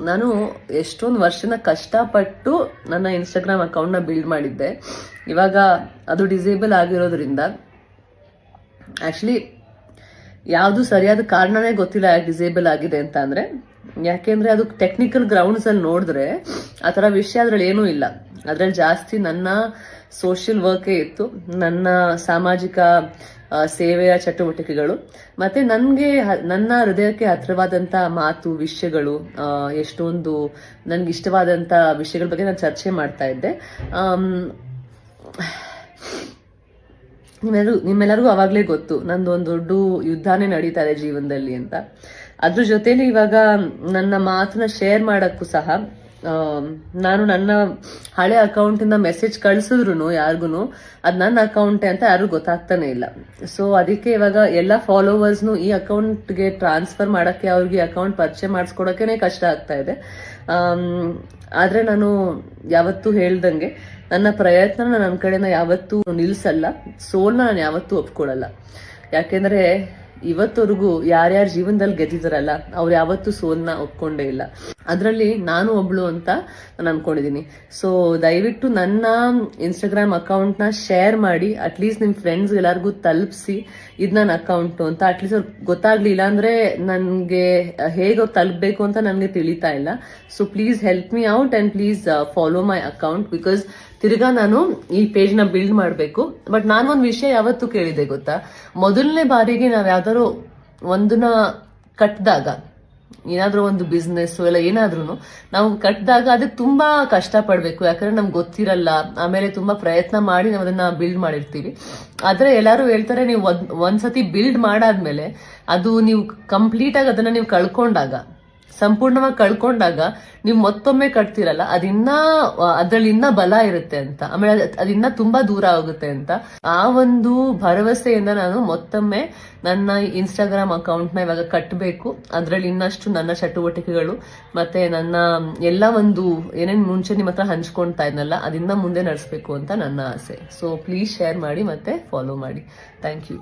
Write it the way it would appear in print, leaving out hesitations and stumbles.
ನಾನು ಎಷ್ಟೊಂದು ವರ್ಷನ ಕಷ್ಟಪಟ್ಟು ನನ್ನ ಇನ್ಸ್ಟಾಗ್ರಾಮ್ ಅಕೌಂಟ್ನ ಬಿಲ್ಡ್ ಮಾಡಿದ್ದೆ. ಇವಾಗ ಅದು ಡಿಸೇಬಲ್ ಆಗಿರೋದ್ರಿಂದ ಆಕ್ಚುಲಿ ಯಾವುದು ಸರಿಯಾದ ಕಾರಣನೇ ಗೊತ್ತಿಲ್ಲ ಯಾಕೆ ಡಿಸೇಬಲ್ ಆಗಿದೆ ಅಂತ. ಅಂದ್ರೆ ಯಾಕೆಂದ್ರೆ ಅದು ಟೆಕ್ನಿಕಲ್ ಗ್ರೌಂಡ್ಸ್ ಅಲ್ಲಿ ನೋಡಿದ್ರೆ ಆ ತರ ವಿಷಯ ಅದ್ರಲ್ಲಿ ಏನೂ ಇಲ್ಲ. ಅದ್ರಲ್ಲಿ ಜಾಸ್ತಿ ನನ್ನ ಸೋಷಿಯಲ್ ವರ್ಕೇ ಇತ್ತು, ನನ್ನ ಸಾಮಾಜಿಕ ಸೇವೆಯ ಚಟುವಟಿಕೆಗಳು, ಮತ್ತೆ ನನ್ನ ಹೃದಯಕ್ಕೆ ಹತ್ರವಾದಂತ ಮಾತು, ವಿಷಯಗಳು, ಎಷ್ಟೊಂದು ನನ್ಗೆ ಇಷ್ಟವಾದಂತ ವಿಷಯಗಳ ಬಗ್ಗೆ ನಾನು ಚರ್ಚೆ ಮಾಡ್ತಾ ಇದ್ದೆ. ನಿಮ್ಮೆಲ್ಲರಿಗೂ ಅವಾಗ್ಲೇ ಗೊತ್ತು ನಂದು ಒಂದು ದೊಡ್ಡ ಯುದ್ಧನೇ ನಡೀತಾ ಇದೆ ಜೀವನದಲ್ಲಿ ಅಂತ. ಅದ್ರ ಜೊತೆಲಿ ಇವಾಗ ನನ್ನ ಮಾತನ್ನ ಶೇರ್ ಮಾಡಕ್ಕೂ ಸಹ ನಾನು ನನ್ನ ಹಳೆ ಅಕೌಂಟ್ ಇಂದ ಮೆಸೇಜ್ ಕಳ್ಸಿದ್ರು ಯಾರಿಗೂ ಅದ್ ನನ್ನ ಅಕೌಂಟೇ ಅಂತ ಯಾರು ಗೊತ್ತಾಗ್ತಾನೆ ಇಲ್ಲ. ಸೊ ಅದಕ್ಕೆ ಇವಾಗ ಎಲ್ಲ ಫಾಲೋವರ್ಸ್ನು ಈ ಅಕೌಂಟ್ಗೆ ಟ್ರಾನ್ಸ್ಫರ್ ಮಾಡಕ್ಕೆ, ಅವ್ರಿಗೆ ಅಕೌಂಟ್ ಪರಿಚಯ ಮಾಡಿಸ್ಕೊಡಕ್ಕೆ ಕಷ್ಟ ಆಗ್ತಾ ಇದೆ. ಆದ್ರೆ ನಾನು ಯಾವತ್ತೂ ಹೇಳ್ದಂಗೆ ನನ್ನ ಪ್ರಯತ್ನ ನನ್ನ ಕಡೆನ ಯಾವತ್ತೂ ನಿಲ್ಸಲ್ಲ, ಸೋಲ್ನ ನಾನು ಯಾವತ್ತೂ ಒಪ್ಕೊಳಲ್ಲ. ಯಾಕೆಂದ್ರೆ ಇವತ್ತವರೆಗೂ ಯಾರ್ಯಾರ ಜೀವನದಲ್ಲಿ ಗೆದ್ದಿದಾರಲ್ಲ ಅವ್ರು ಯಾವತ್ತೂ ಸೋಲ್ನ ಒಪ್ಕೊಂಡೇ ಇಲ್ಲ. ಅದರಲ್ಲಿ ನಾನು ಒಬ್ಳು ಅಂತ ನಾನು ಅನ್ಕೊಂಡಿದೀನಿ. ಸೊ ದಯವಿಟ್ಟು ನನ್ನ ಇನ್ಸ್ಟಾಗ್ರಾಮ್ ಅಕೌಂಟ್ ನ ಶೇರ್ ಮಾಡಿ, ಅಟ್ಲೀಸ್ಟ್ ನಿಮ್ ಫ್ರೆಂಡ್ಸ್ ಎಲ್ಲರಿಗೂ ತಲುಪಿಸಿ ಇದು ನನ್ನ ಅಕೌಂಟ್ ಅಂತ. ಅಟ್ಲೀಸ್ಟ್ ಅವ್ರಿಗೆ ಗೊತ್ತಾಗ್ಲಿಲ್ಲ ಅಂದ್ರೆ ನನ್ಗೆ ಹೇಗೆ ಅವ್ರು ತಲುಪಬೇಕು ಅಂತ ನನ್ಗೆ ತಿಳಿತಾ ಇಲ್ಲ. So please help me out and please follow my account, because ತಿರ್ಗಾ ನಾನು ಈ ಪೇಜ್ ನ ಬಿಲ್ಡ್ ಮಾಡ್ಬೇಕು. ಬಟ್ ನಾನು ಒಂದು ವಿಷಯ ಯಾವತ್ತೂ ಕೇಳಿದೆ ಗೊತ್ತಾ, ಮೊದಲನೇ ಬಾರಿಗೆ ನಾವ್ ಯಾವ್ದಾದ್ರು ಒಂದನ್ನ ಕಟ್ಟಿದಾಗ, ಏನಾದ್ರೂ ಒಂದು ಬಿಸ್ನೆಸ್ ಎಲ್ಲ ಏನಾದ್ರೂ ನಾವು ಕಟ್ಟಿದಾಗ ಅದಕ್ಕೆ ತುಂಬಾ ಕಷ್ಟ ಪಡ್ಬೇಕು. ಯಾಕಂದ್ರೆ ನಮ್ಗೆ ಗೊತ್ತಿರಲ್ಲ, ಆಮೇಲೆ ತುಂಬಾ ಪ್ರಯತ್ನ ಮಾಡಿ ನಾವು ಅದನ್ನ ಬಿಲ್ಡ್ ಮಾಡಿರ್ತೀವಿ. ಆದ್ರೆ ಎಲ್ಲಾರು ಹೇಳ್ತಾರೆ ನೀವು ಒಂದ್ಸತಿ ಬಿಲ್ಡ್ ಮಾಡಾದ್ಮೇಲೆ ಅದು ನೀವು ಕಂಪ್ಲೀಟ್ ಆಗಿ ಅದನ್ನ ನೀವು ಸಂಪೂರ್ಣವಾಗಿ ಕಳ್ಕೊಂಡಾಗ ನೀವು ಮತ್ತೊಮ್ಮೆ ಕಟ್ತಿರಲ್ಲ, ಅದ್ರಲ್ಲಿ ಇನ್ನ ಬಲ ಇರುತ್ತೆ ಅಂತ, ಆಮೇಲೆ ಅದಿನ್ನ ತುಂಬಾ ದೂರ ಆಗುತ್ತೆ ಅಂತ. ಆ ಒಂದು ಭರವಸೆಯಿಂದ ನಾನು ಮತ್ತೊಮ್ಮೆ ನನ್ನ ಇನ್ಸ್ಟಾಗ್ರಾಮ್ ಅಕೌಂಟ್ ನ ಇವಾಗ ಕಟ್ಟಬೇಕು. ಅದ್ರಲ್ಲಿ ಇನ್ನಷ್ಟು ನನ್ನ ಚಟುವಟಿಕೆಗಳು ಮತ್ತೆ ನನ್ನ ಎಲ್ಲ ಒಂದು ಏನೇನ್ ಮುಂಚೆ ನಿಮ್ಮ ಹತ್ರ ಹಂಚ್ಕೊಳ್ತಾ ಇದ್ನಲ್ಲ ಅದನ್ನ ಮುಂದೆ ನಡೆಸಬೇಕು ಅಂತ ನನ್ನ ಆಸೆ. ಸೊ ಪ್ಲೀಸ್ ಶೇರ್ ಮಾಡಿ ಮತ್ತೆ ಫಾಲೋ ಮಾಡಿ. Thank you.